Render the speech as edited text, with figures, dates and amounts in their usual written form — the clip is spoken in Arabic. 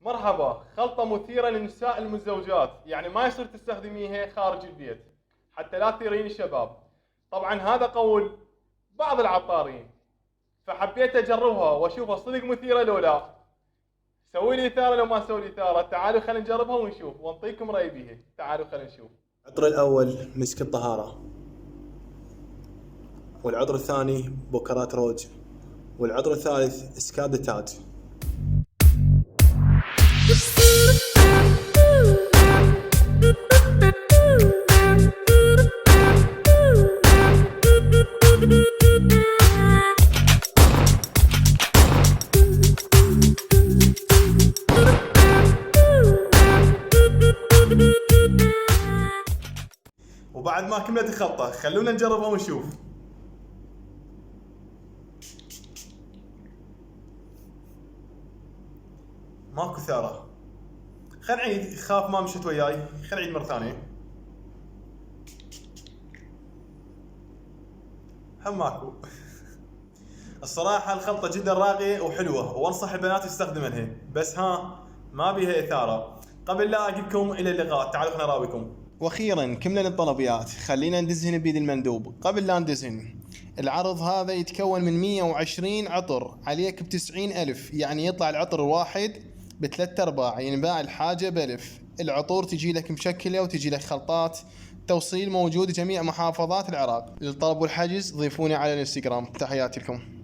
مرحبا، خلطة مثيرة للنساء المتزوجات، يعني ما يصير تستخدميها خارج البيت حتى لا تثيرين الشباب. طبعا هذا قول بعض العطارين، فحبيت اجربها واشوفها صدق مثيرة لو لا. سوي لي اثارة لو ما سوي لي اثارة، تعالوا خلينا نجربها ونشوف ونعطيكم رأي بيها، تعالوا خلينا نشوف. العطر الأول مسك الطهارة، والعطر الثاني بوكرات روج، والعطر الثالث اسكاد تاج. وبعد ما كملت الخلطة خلونا نجربها ونشوف. ماكو ثارة. خل نعيد، خاف ما مشت وياي، خل نعيد مرة ثانية. هم ماكو. الصراحة الخلطة جدا راقية وحلوة وانصح البنات يستخدمنها، بس ما بيها إثارة. قبل لا أجيبكم إلى اللقاء، تعالوا خلنا نراويكم. واخيرا كملنا الطلبيات، خلينا ندزهن بيد المندوب. قبل لا ندزهن، العرض هذا يتكون من 120 عطر عليك ب90,000، يعني يطلع العطر الواحد ب3/4، ينباع الحاجة ب1000. العطور تجي لك مشكلة وتجي لك خلطات، توصيل موجود جميع محافظات العراق. للطلب والحجز ضيفوني على الانستغرام. تحياتي لكم.